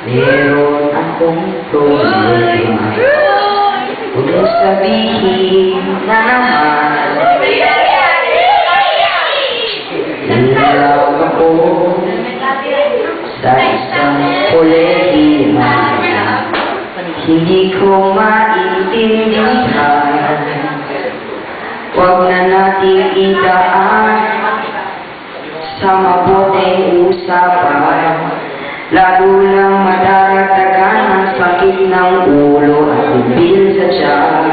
Meron akong problema. Huwag mo sabihin na naman nilalaw ako sa isang kolehima. Hindi ko maintindihan. Huwag na natin idaan sa mabuting usapan, lalo lang madaragdagan ang sakit ng ulo at bibil sa tiyan.